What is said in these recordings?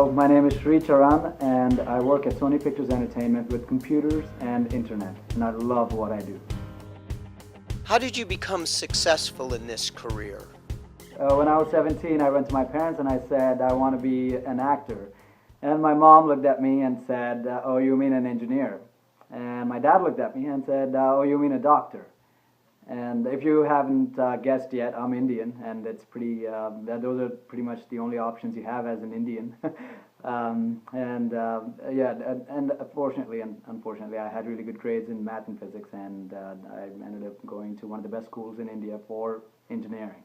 Hello, my name is Sri Charan and I work at Sony Pictures Entertainment with computers and internet, and I love what I do. How did you become successful in this career? When I was 17, I went to my parents and I said, I want to be an actor. And my mom looked at me and said, oh, you mean an engineer? And my dad looked at me and said, oh, you mean a doctor? And if you haven't guessed yet, I'm Indian, and it's pretty. Those are pretty much the only options you have as an Indian. And unfortunately, I had really good grades in math and physics, and I ended up going to one of the best schools in India for engineering.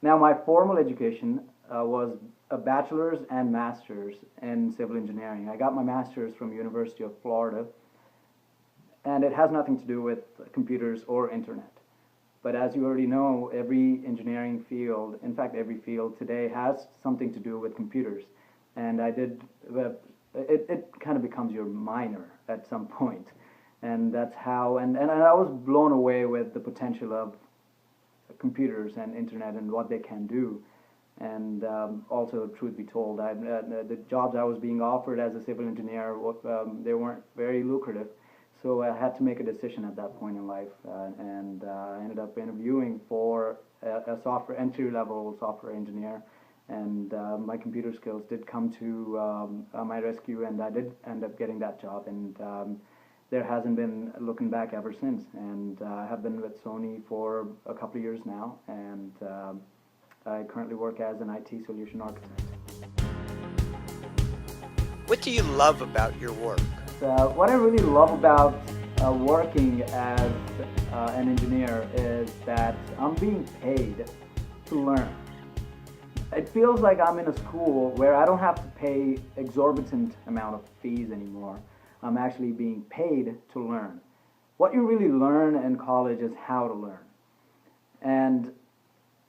Now, my formal education was a bachelor's and master's in civil engineering. I got my master's from University of Florida. And it has nothing to do with computers or internet. But as you already know, every engineering field, in fact every field today, has something to do with computers. And it kind of becomes your minor at some point. And that's how, and I was blown away with the potential of computers and internet and what they can do. And also, truth be told, the jobs I was being offered as a civil engineer, they weren't very lucrative. So I had to make a decision at that point in life, and I ended up interviewing for a entry-level software engineer, and my computer skills did come to my rescue, and I did end up getting that job, and there hasn't been looking back ever since. And I have been with Sony for a couple of years now, and I currently work as an IT solution architect. What do you love about your work? What I really love about working as an engineer is that I'm being paid to learn. It feels like I'm in a school where I don't have to pay exorbitant amount of fees anymore. I'm actually being paid to learn. What you really learn in college is how to learn. And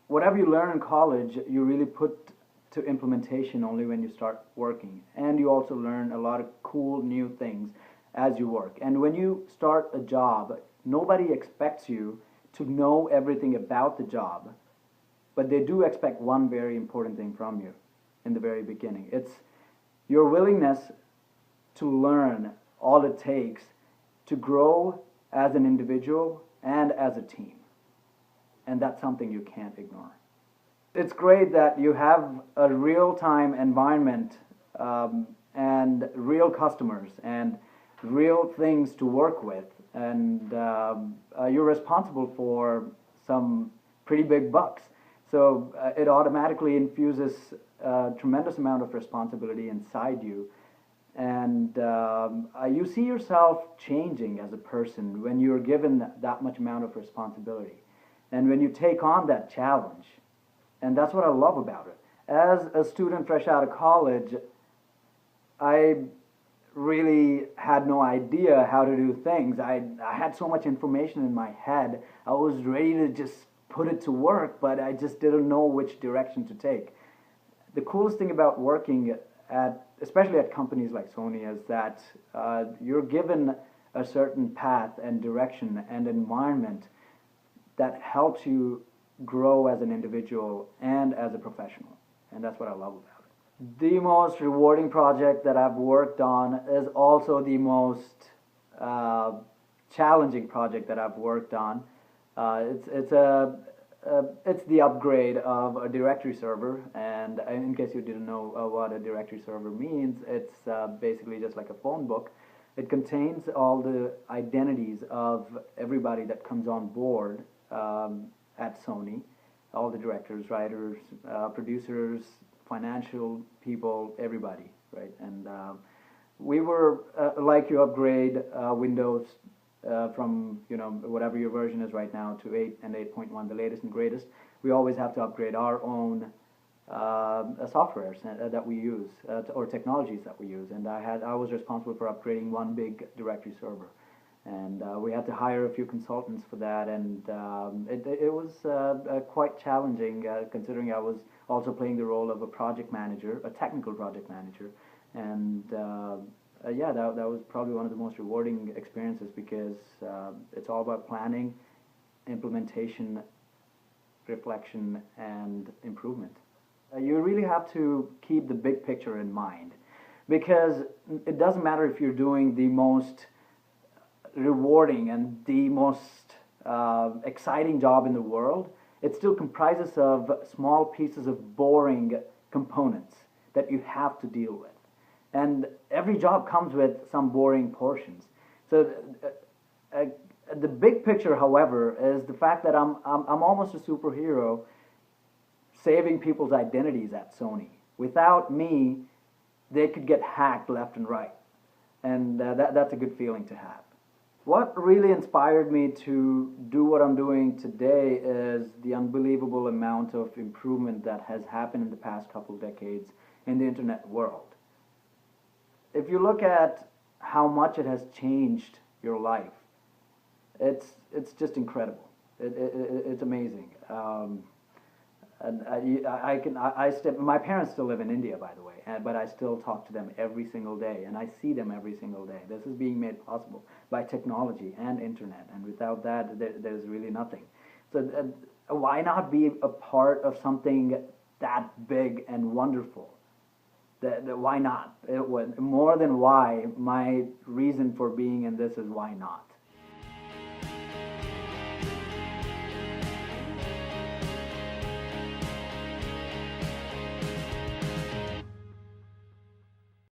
whatever you learn in college, you really put to implementation only when you start working. And you also learn a lot of cool new things as you work. And when you start a job, nobody expects you to know everything about the job, but they do expect one very important thing from you in the very beginning. It's your willingness to learn all it takes to grow as an individual and as a team. And that's something you can't ignore. It's great that you have a real-time environment and real customers and real things to work with, and you're responsible for some pretty big bucks. So it automatically infuses a tremendous amount of responsibility inside you, and you see yourself changing as a person when you're given that much amount of responsibility, and when you take on that challenge. And that's what I love about it. As a student fresh out of college, I really had no idea how to do things. I had so much information in my head. I was ready to just put it to work, but I just didn't know which direction to take. The coolest thing about working especially at companies like Sony, is that you're given a certain path and direction and environment that helps you grow as an individual and as a professional, and that's what I love about it. The most rewarding project that I've worked on is also the most challenging project that I've worked on. It's the upgrade of a directory server, and in case you didn't know what a directory server means, it's basically just like a phone book. It contains all the identities of everybody that comes on board at Sony, all the directors, writers, producers, financial people, everybody, right? And we were like you upgrade Windows from whatever your version is right now to 8 and 8.1, the latest and greatest. We always have to upgrade our own softwares that we use or technologies that we use. And I was responsible for upgrading one big directory server. And we had to hire a few consultants for that, and it was quite challenging considering I was also playing the role of a project manager, a technical project manager, and that was probably one of the most rewarding experiences because it's all about planning, implementation, reflection, and improvement. You really have to keep the big picture in mind because it doesn't matter if you're doing the most rewarding and the most exciting job in the world, it still comprises of small pieces of boring components that you have to deal with. And every job comes with some boring portions. So uh, the big picture, however, is the fact that I'm almost a superhero saving people's identities at Sony. Without me, they could get hacked left and right. And that's a good feeling to have. What really inspired me to do what I'm doing today is the unbelievable amount of improvement that has happened in the past couple of decades in the internet world. If you look at how much it has changed your life, it's just incredible. It's amazing. And my parents still live in India, by the way, but I still talk to them every single day, and I see them every single day. This is being made possible by technology and internet, and without that, there's really nothing. So why not be a part of something that big and wonderful? Why not? More than why, my reason for being in this is why not.